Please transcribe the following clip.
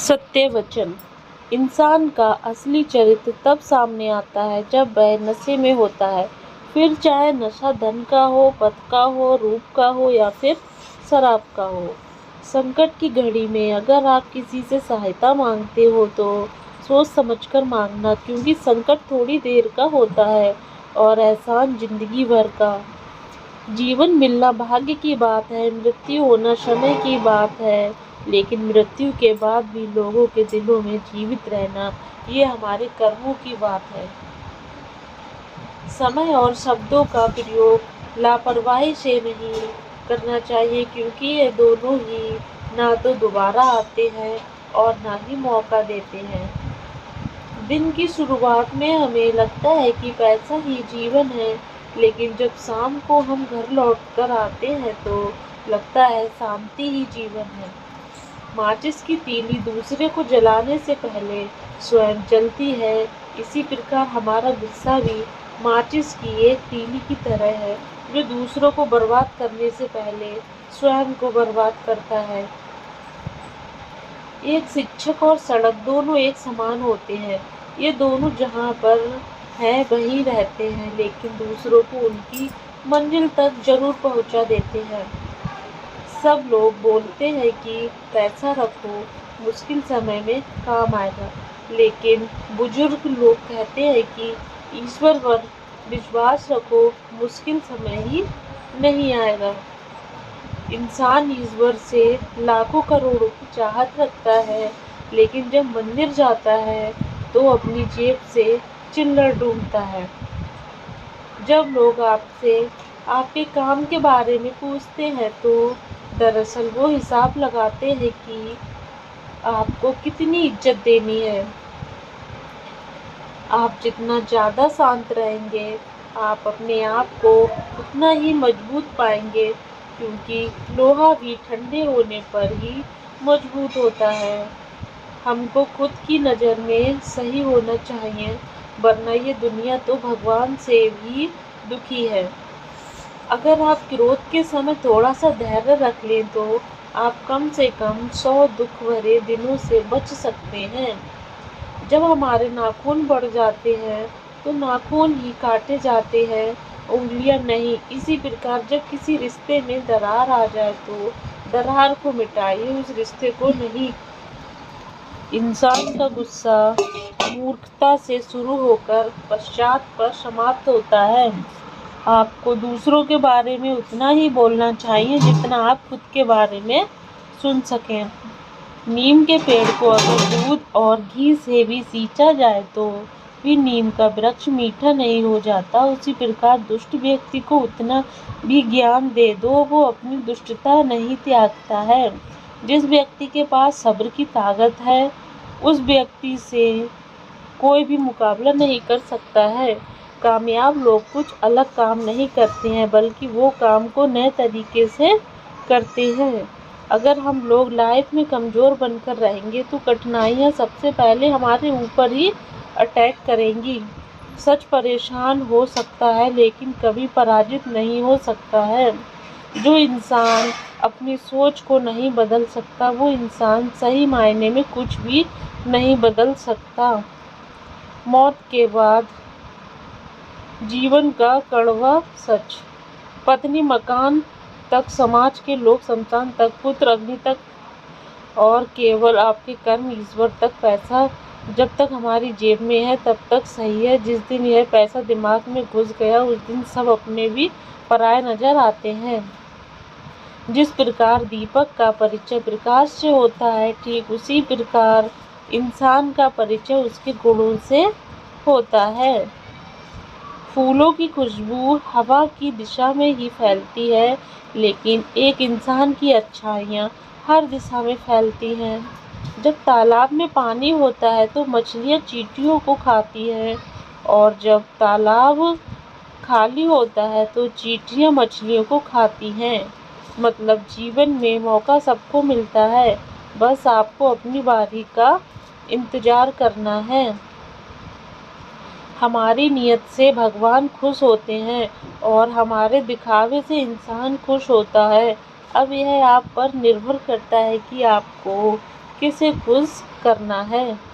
सत्य वचन। इंसान का असली चरित्र तब सामने आता है जब वह नशे में होता है, फिर चाहे नशा धन का हो, पद का हो, रूप का हो या फिर शराब का हो। संकट की घड़ी में अगर आप किसी से सहायता मांगते हो तो सोच समझकर मांगना, क्योंकि संकट थोड़ी देर का होता है और एहसान जिंदगी भर का। जीवन मिलना भाग्य की बात है, मृत्यु होना समय की बात है, लेकिन मृत्यु के बाद भी लोगों के दिलों में जीवित रहना, ये हमारे कर्मों की बात है। समय और शब्दों का प्रयोग लापरवाही से नहीं करना चाहिए, क्योंकि ये दोनों ही ना तो दोबारा आते हैं और ना ही मौका देते हैं। दिन की शुरुआत में हमें लगता है कि पैसा ही जीवन है, लेकिन जब शाम को हम घर लौटकर आते हैं तो लगता है शांति ही जीवन है। माचिस की तीली दूसरे को जलाने से पहले स्वयं जलती है, इसी प्रकार हमारा गुस्सा भी माचिस की एक तीली की तरह है, जो दूसरों को बर्बाद करने से पहले स्वयं को बर्बाद करता है। एक शिक्षक और सड़क दोनों एक समान होते हैं। ये दोनों जहाँ पर हैं वहीं रहते हैं, लेकिन दूसरों को उनकी मंजिल तक जरूर पहुँचा देते हैं। सब लोग बोलते हैं कि पैसा रखो, मुश्किल समय में काम आएगा, लेकिन बुजुर्ग लोग कहते हैं कि ईश्वर पर विश्वास रखो, मुश्किल समय ही नहीं आएगा। इंसान ईश्वर से लाखों करोड़ों की चाहत रखता है, लेकिन जब मंदिर जाता है तो अपनी जेब से चिल्लड़ ढूंढता है। जब लोग आपसे आपके काम के बारे में पूछते हैं तो दरअसल वो हिसाब लगाते हैं कि आपको कितनी इज्जत देनी है। आप जितना ज़्यादा शांत रहेंगे, आप अपने आप को उतना ही मजबूत पाएंगे, क्योंकि लोहा भी ठंडे होने पर ही मजबूत होता है। हमको खुद की नज़र में सही होना चाहिए, वरना ये दुनिया तो भगवान से भी दुखी है। अगर आप क्रोध के समय थोड़ा सा धैर्य रख लें तो आप कम से कम 100 दुख भरे दिनों से बच सकते हैं। जब हमारे नाखून बढ़ जाते हैं तो नाखून ही काटे जाते हैं, उंगलियां नहीं। इसी प्रकार जब किसी रिश्ते में दरार आ जाए तो दरार को मिटाइए, उस रिश्ते को नहीं। इंसान का गुस्सा मूर्खता से शुरू होकर पश्चात पर समाप्त होता है। आपको दूसरों के बारे में उतना ही बोलना चाहिए जितना आप खुद के बारे में सुन सकें। नीम के पेड़ को अगर दूध और घी से भी सींचा जाए तो भी नीम का वृक्ष मीठा नहीं हो जाता। उसी प्रकार दुष्ट व्यक्ति को उतना भी ज्ञान दे दो, वो अपनी दुष्टता नहीं त्यागता है। जिस व्यक्ति के पास सब्र की ताकत है, उस व्यक्ति से कोई भी मुकाबला नहीं कर सकता है। कामयाब लोग कुछ अलग काम नहीं करते हैं, बल्कि वो काम को नए तरीके से करते हैं। अगर हम लोग लाइफ में कमज़ोर बनकर रहेंगे तो कठिनाइयाँ सबसे पहले हमारे ऊपर ही अटैक करेंगी। सच परेशान हो सकता है, लेकिन कभी पराजित नहीं हो सकता है। जो इंसान अपनी सोच को नहीं बदल सकता, वो इंसान सही मायने में कुछ भी नहीं बदल सकता। मौत के बाद जीवन का कड़वा सच। पत्नी मकान तक, समाज के लोग शमशान तक, पुत्र अग्नि तक और केवल आपके कर्म ईश्वर तक। पैसा जब तक हमारी जेब में है तब तक सही है। जिस दिन यह पैसा दिमाग में घुस गया, उस दिन सब अपने भी पराये नजर आते हैं। जिस प्रकार दीपक का परिचय प्रकाश से होता है, ठीक उसी प्रकार इंसान का परिचय उसके गुणों से होता है। फूलों की खुशबू हवा की दिशा में ही फैलती है, लेकिन एक इंसान की अच्छाइयाँ हर दिशा में फैलती हैं। जब तालाब में पानी होता है तो मछलियाँ चींटियों को खाती हैं, और जब तालाब खाली होता है तो चींटियाँ मछलियों को खाती हैं। मतलब जीवन में मौका सबको मिलता है, बस आपको अपनी बारी का इंतजार करना है। हमारी नीयत से भगवान खुश होते हैं और हमारे दिखावे से इंसान खुश होता है। अब यह आप पर निर्भर करता है कि आपको किसे खुश करना है।